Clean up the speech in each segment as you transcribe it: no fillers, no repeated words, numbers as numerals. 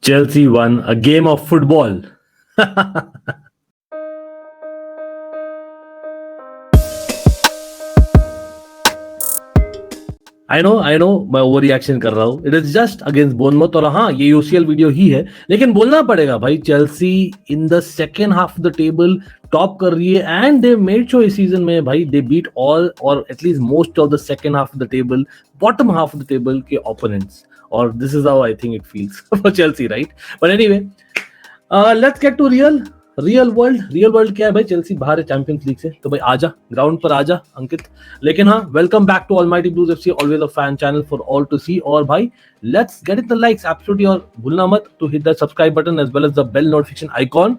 Chelsea won a game of football. I know मैं over reaction कर रहा हूँ. It is just against Bournemouth और हाँ ये यूसीएल वीडियो ही है, लेकिन बोलना पड़ेगा भाई Chelsea in the second half of the table top कर रही है एंड दे मेड शो इस सीजन में भाई दे बीट ऑल और at least most of the second half of the table, bottom half of the table के opponents. और this is how I think it feels for Chelsea, right? But anyway, let's get to real world क्या है भाई? Chelsea बाहर है champions league से, तो भाई आजा ग्राउंड पर आजा अंकित. लेकिन हाँ, welcome back to Almighty Blues FC, always a fan channel for all to see. और भाई let's get it the likes absolutely, और भूलना मत to hit the subscribe button as well as the bell notification icon.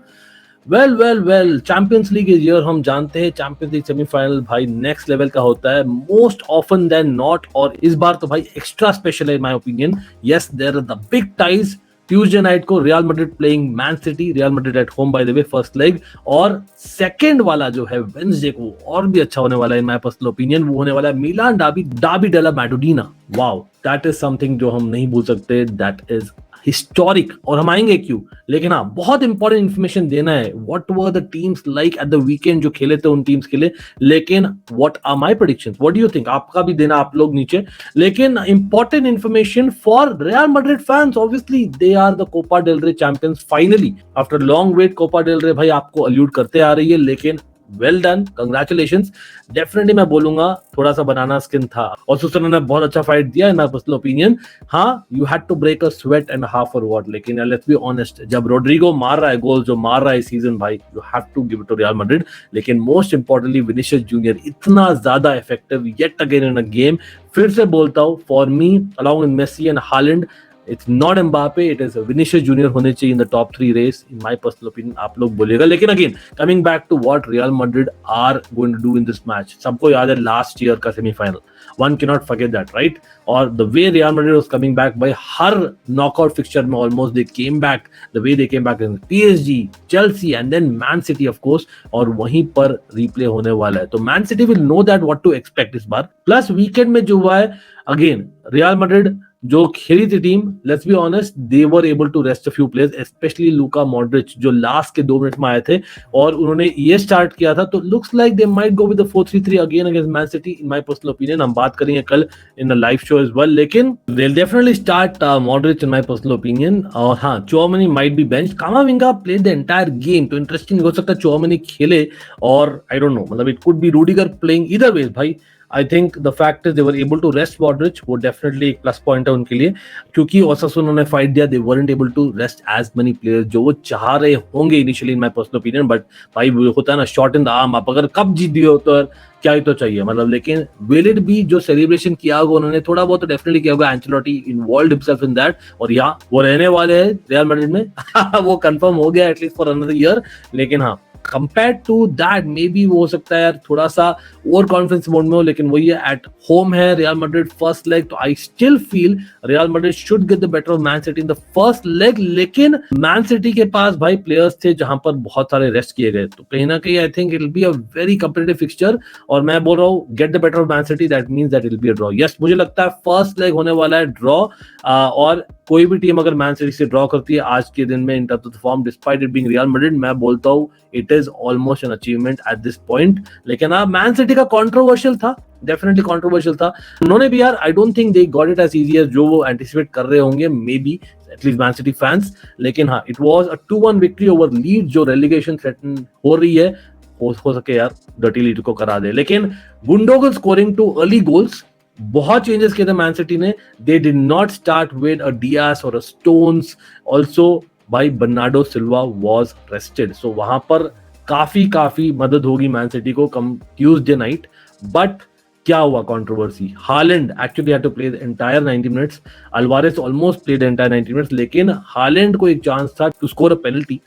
Well Champions League is here. हम जानते हैं Champions League semifinal भाई next level का होता है मोस्ट ऑफन देन नॉट, और इस बार तो भाई एक्स्ट्रा स्पेशल है in my opinion. Yes, there are the big ties. Tuesday night को Real Madrid playing Man City, Real Madrid at home by the way, first leg. और second वाला जो है वेडनेसडे को और भी अच्छा होने वाला है इन माय पर्सनल ओपिनियन. वो होने वाला है Milan derby della Madonnina. Wow, that is something जो हम नहीं भूल सकते. That is historic. और हम आएंगे क्यों, लेकिन हाँ बहुत इंपॉर्टेंट इन्फॉर्मेशन देना है. What were the teams like at the weekend जो खेले थे उन टीम्स के लिए. लेकिन what are my predictions, what do you think? आपका भी देना आप लोग नीचे. लेकिन important information for Real Madrid fans, obviously they are the Copa del Rey champions finally after long wait. Copa del Rey भाई आपको अल्यूड करते आ रही है, लेकिन वेल डन, कंग्रेचुलेशंस. डेफिनेटली मैं बोलूंगा थोड़ा सा बनाना स्किन था और सुसर ने बहुत अच्छा फाइट दिया इन माय पर्सनल ओपिनियन. हाँ, you had to break a sweat and half और व्हाट. लेकिन लेट्स बी ऑनेस्ट, जब रोड्रिगो मार रहा है गोल जो मार रहा है सीजन, भाई you have to give it to Real Madrid. लेकिन मोस्ट इंपॉर्टेंटली विनीशियस जूनियर इतना ज्यादा effective yet again in a game. फिर से बोलता हूं, for me along with Messi and Haaland, it's not Mbappe, it is Vinicius Junior होने चाहिए in the top 3 race in my personal opinion. आप लोग बोलिएगा. लेकिन again coming back to what Real Madrid are going to do in this match, सबको याद है last year का semifinal. One cannot forget that, right? और the way Real Madrid was coming back by her knockout fixture में almost they came back, the way they came back in PSG, Chelsea and then Man City of course, और वहीं पर replay होने वाला है. तो Man City will know that what to expect इस बार. Plus weekend में जो हुआ है, again Real Madrid जो खेली थी team, let's be honest, they were able to rest a few players, specially Luka Modric जो लास्ट के 2 मिनट में आए थे और उन्होंने ये स्टार्ट किया था. तो looks like they might go with the 4-3-3 again against Man City in my personal opinion. हम बात करेंगे कल in the live show as well. लेकिन they will definitely start Modric in my personal opinion. और हाँ, Tchouameni might be bench. Camavinga played the entire game, तो interesting हो सकता है चौमनी खेले. और आई डोंट नो, मतलब it could be Rudiger playing either veg. भाई I think the fact is they were able to rest Modric, वो definitely एक प्लस पॉइंट है उनके लिए, क्योंकि ओसासुना ने फाइट दिया. they weren't able to rest as many players जो वो चाह रहे होंगे initially in my personal opinion. but भाई वो होता है ना शॉट इन द आर्म, आप अगर कब जीत दिए हो तो क्या ही तो चाहिए, मतलब. लेकिन will it be जो सेलिब्रेशन किया होगा उन्होंने थोड़ा बहुत तो डेफिनेटली किया होगा. Ancelotti involved himself in that, और यहाँ वो रहने वाले हैं रियल मैड्रिड में वो कंफर्म हो गया एटलीस्ट फॉर अनदर ईयर. लेकिन हाँ, compare to that maybe वो हो सकता है यार थोड़ा सा ओवर कॉन्फिडेंस मोड में हो. लेकिन वही है, एट होम है रियल मैड्रिड फर्स्ट लेग, तो I still feel real Madrid should get the better of man City in the first leg. लेकिन मैन सिटी के पास भाई प्लेयर्स थे जहां पर बहुत सारे रेस्ट किए गए, तो कहीं ना कहीं आई think it will be a very competitive fixture. और मैं बोल रहा हूँ get the better of man city, that means that it will be a draw. Yes, मुझे लगता है फर्स्ट लेग होने वाला है ड्रॉ. और कोई भी टीम अगर मैन सिटी से ड्रॉ करती है आज के दिन में in terms of form, despite it being Real Madrid, मैं बोलता हूँ it is almost an achievement at this point. लेकिन हाँ, मैन सिटी का कंट्रोवर्शियल था, डेफिनेटली कंट्रोवर्शियल था. उन्होंने भी यार I don't think they got it as easy as जो वो एंटिसिपेट कर रहे होंगे, maybe at least Man City fans. लेकिन हाँ, it was a 2-1 victory over Leeds जो रेलीगेशन थ्रेटन हो रही है. हो सके यार डर्टी लीड को करा दे. लेकिन Gundogan scoring two early goals, बहुत चेंजेस किए थे मैन सिटी ने. They did not start with a Dias और अ स्टोन्स. ऑल्सो भाई Bernardo Silva was rested, so वहां पर काफी मदद होगी मैन सिटी को कम ट्यूसडे नाइट. बट क्या हुआ controversy, Haaland actually had to play the entire 90 minutes. Alvarez almost played entire 90 minutes. लेकिन हालैंड को एक चांस था टू स्कोर अ पेनल्टी,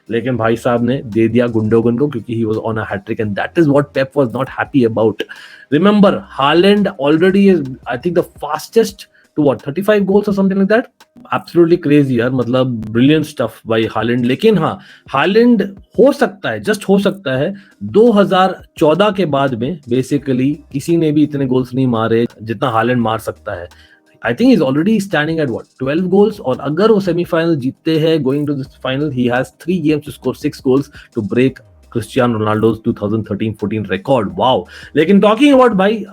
लेकिन भाई साहब ने दे दिया गुंडोगन को क्योंकि he was on a hat trick and that is what Pep was not happy about. Remember, Haaland already is I think the fastest to what 35 goals or something like that. Absolutely crazy यार, मतलब brilliant stuff by Haaland. लेकिन हाँ, Haaland हो सकता है, just हो सकता है 2014 के बाद में बेसिकली किसी ने भी इतने गोल्स नहीं मारे जितना Haaland मार सकता है. I think is already standing at what 12 goals, और अगर वो सेमीफाइनल जीतते हैं going to this final, he has 3 games to score 6 goals to break Cristiano Ronaldo's 2013-14 record. Wow. लेकिन टॉकिंग अबाउट भाई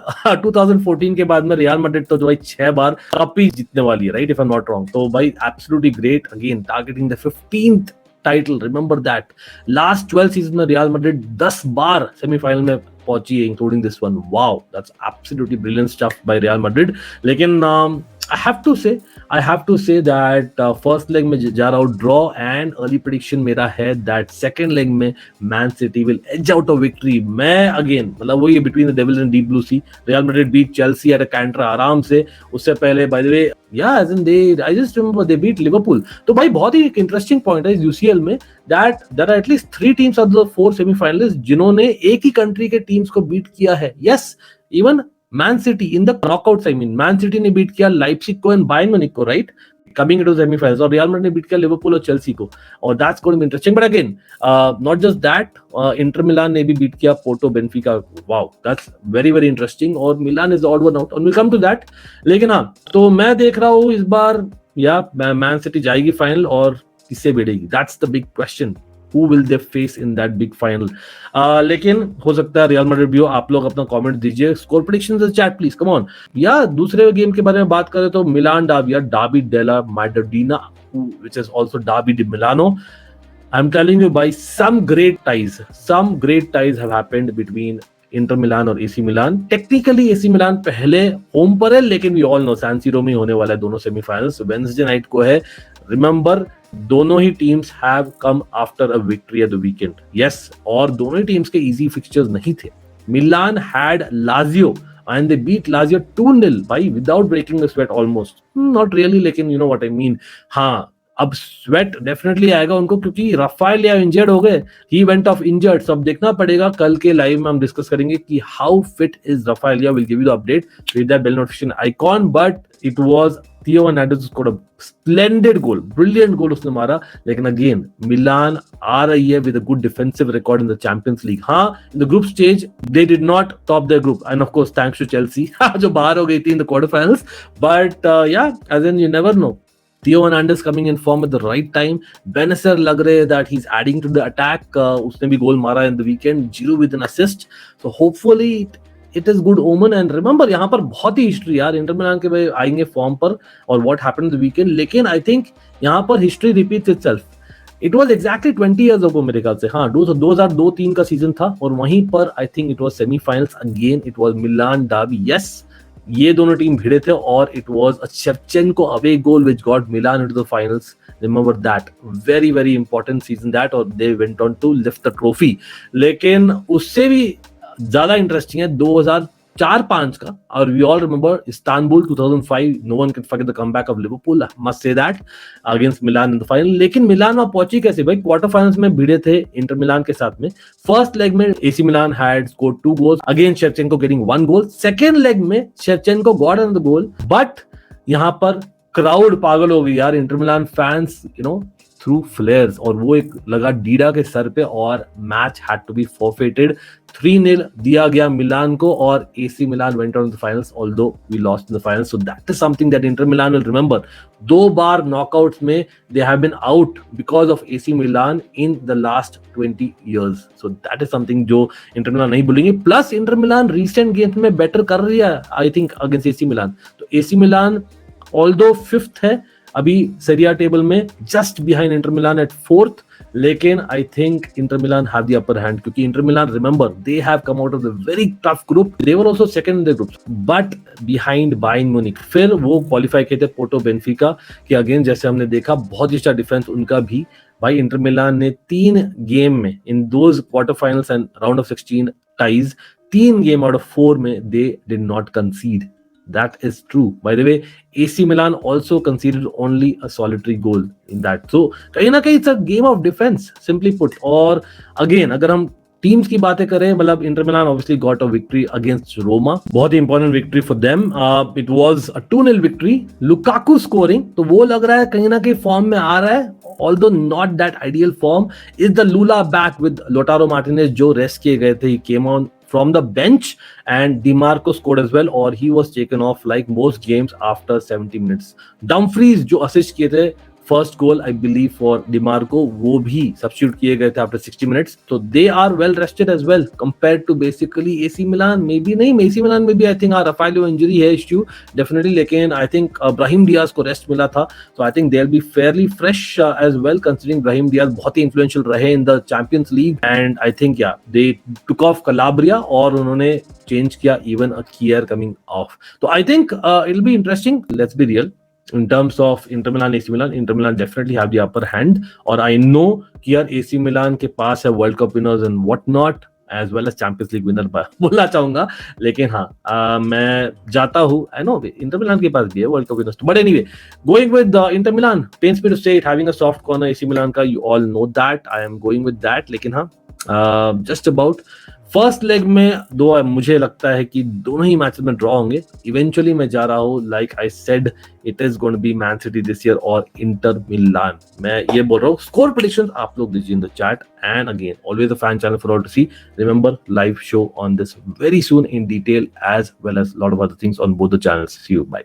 2014 के बाद में रियल मैड्रिड तो जो भाई 6 बार कप ही जीतने वाली है, right, if I am not wrong. तो भाई absolutely great, again targeting the 15th title, remember that. Last 12 season में रियल मैड्रिड 10 बार सेमीफाइनल में पहुंची है, including this one. Wow, that's absolutely brilliant stuff by real Madrid. लेकिन I have to say that first leg में जा रहा हूँ draw, and early prediction मेरा है that second leg में Man City will edge out a victory। मैं again मतलब वही between the devil and deep blue sea, Real Madrid beat Chelsea at a canter आराम से। उससे पहले by the way as in I just remember they beat Liverpool। तो भाई बहुत ही एक interesting point है इस UCL में that there are at least 3 teams of the 4 semi-finalists जिन्होंने एक ही country के teams को beat किया है। Yes, even Man City in the knockouts, I mean Man City ने बीट किया लाइप्जिग को एंड बायर्न म्यूनिख को, राइट, कमिंग इनटू सेमीफाइनल्स, और रियल मैड्रिड ने बीट किया लिवरपूल और चेल्सी को, और that's going to be interesting. But again not just that, Inter Milan ने भी बीट किया Porto Benfica. Wow, that's very very interesting, और Milan is odd one out, और विल कम टू दैट। लेकिन हाँ, तो मैं देख रहा हूँ इस बार या मैन सिटी जाएगी फाइनल, और किससे भिड़ेगी, that's the big question. Who will they face in that big final? लेकिन हो सकता है रियल मैड्रिड भी हो। आप लोग अपना कमेंट दीजिए, score predictions in chat please, come on. या दूसरे गेम के बारे में बात करें तो मिलान डार्बी, या derby della Madonnina, which is also derby di Milano. I'm telling you, by some great ties have happened between Inter Milan और AC Milan. Technically AC Milan पहले होम पर है, लेकिन we all know San Siro में होने वाला है दोनों सेमीफाइनल्स, वेडनेसडे नाइट को है। रिमेंबर, दोनों ही teams have come after a victory at the weekend. Yes, और दोनों ही टीम्स के इजी फिक्सचर्स नहीं थे। Milan had Lazio and they beat Lazio 2-0 भाई, without breaking the sweat almost, not really, लेकिन you know what I mean। हाँ, अब स्वेट डेफिनेटली आएगा उनको, क्योंकि राफेल लियाओ इंजर्ड हो गए, ही वेंट ऑफ इंजर्ड। सब देखना पड़ेगा, कल के लाइव में हम डिस्कस करेंगे कि how fit is Rafael Leao. Will give you the update, hit that bell notification icon. But it was Theo Hernandez scored a splendid goal, brilliant goal उसने मारा। लेकिन अगेन मिलान आ रही है with a good defensive record in the Champions League. हाँ, in the group stage they did not top the group, end of course thanks to Chelsea जो बाहर हो गई थी in the quarter finals. But yeah, as in you never know, Theo Hernandez coming in form at the right time. Benacer लग रहे that he's adding to the attack. उसने भी गोल मारा in the weekend, Giroud with an assist. So hopefully it is good omen. And remember, यहाँ पर बहुत ही history यार, Inter मिलान के भाई आएंगे फॉर्म पर, और what happened in the weekend. लेकिन I think यहाँ पर history repeats itself. It was exactly 20 years ago मेरे ख्याल से। हाँ, 2002-3 का सीजन था, और वहीं पर I think it was semi-finals again. It was Milan derby. Yes, ये दोनों टीम भिड़े थे, और it was a Shevchenko away goal which got Milan into the finals. Remember that, very very important season that, और they went on to lift the trophy. लेकिन उससे भी ज्यादा इंटरेस्टिंग है 2004-5 का, और we all remember Istanbul 2005, no one can forget the comeback of Liverpool, must say that, against Milan in the final. लेकिन Milan वहां पहुंची कैसे भाई, क्वार्टर फाइनल्स में भिड़े थे इंटर मिलान के साथ में। फर्स्ट लेग में AC Milan had scored 2 goals, again Shevchenko getting 1 goal। Second leg में Shevchenko got another goal, but यहां पर क्राउड पागल हो गई यार, Inter Milan fans threw flares, और वो एक लगा डीडा के सर पे, और match had to be forfeited. 3-0 दिया गया मिलान को, और AC Milan went on the finals, although we lost in the finals. So that is something that Inter Milan will remember. 2 बार नॉकआउट्स में they have been out because of AC Milan in the last 20 years। So that is something जो Inter Milan नहीं भूलेंगे। Plus Inter Milan recent games में better कर रही है I think against AC Milan. तो एसी मिलान ऑल्दो 5th है अभी सेरिया टेबल में, just behind Inter Milan at 4th, लेकिन I think Inter Milan have the upper hand, क्योंकि Inter Milan remember they have come out of the very tough group, they were also second in the group, but behind Bayern Munich. फिर वो qualify किए थे Porto Benfica के against, जैसे हमने देखा बहुत ही अच्छा डिफेंस उनका भी। भाई इंटर मिलान ने 3 गेम में in those quarter finals and round of 16 ties, 3 game out of 4 में दे did not कंसीड। That is true. By the way, AC Milan also conceded only a solitary goal in that. So कहीं ना कहीं it's a game of defense, simply put. और again, अगर हम teams की बातें करें, मतलब Inter Milan obviously got a victory against Roma, बहुत ही important victory for them. It was a 2-0 victory, Lukaku scoring, तो वो लग रहा है कहीं ना कहीं फॉर्म में आ रहा है, although not that ideal form. Is the Lula back with Lautaro Martinez जो रेस्ट किए गए थे, he came on from the bench, and DiMarco scored as well, or he was taken off like most games after 70 minutes. Dumfries जो assist किए थे first goal I believe for Dimarco, वो भी substitute किए गए थे आफ्टर 60 मिनट्स, तो they are well rested as well compared to basically AC Milan. Maybe नहीं, एसी मिलान में भी आई थिंक राफेलियो इंजरी है इश्यू डेफिनेटली, लेकिन आई थिंक ब्राहिम डियाज को रेस्ट मिला था, तो I think they will be fairly fresh as well, considering Brahim Diaz बहुत ही इन्फ्लुएंशियल रहे in the Champions League, and I think yeah they took off Calabria और उन्होंने चेंज किया इवन अ कियर कमिंग ऑफ। तो I think it will be interesting, let's be real. In terms of Inter Milan, AC Milan, Inter Milan definitely have the upper hand, और I know कि यार AC Milan के पास है World Cup winners and what not, as well as Champions League winner बोलना चाहूंगा, लेकिन हाँ मैं जाता हूँ, I know Inter Milan के पास भी है World Cup winners, but anyway, going with Inter Milan, pains me to say it, having a soft corner AC Milan का, you all know that, I am going with that, लेकिन हाँ just about first leg में दो, मुझे लगता है कि दोनों ही मैचेस में ड्रॉ होंगे। इवेंचुअली मैं जा रहा हूँ, like I said, it is going to be Man City this year और इंटर मिलान, मैं ये बोल रहा हूँ। स्कोर प्रेडिक्शंस आप लोग दीजिए in the chat, and again always a fan channel for all to see, remember live show on this very soon in detail, as well as lot of other things on both the channels. See you, bye.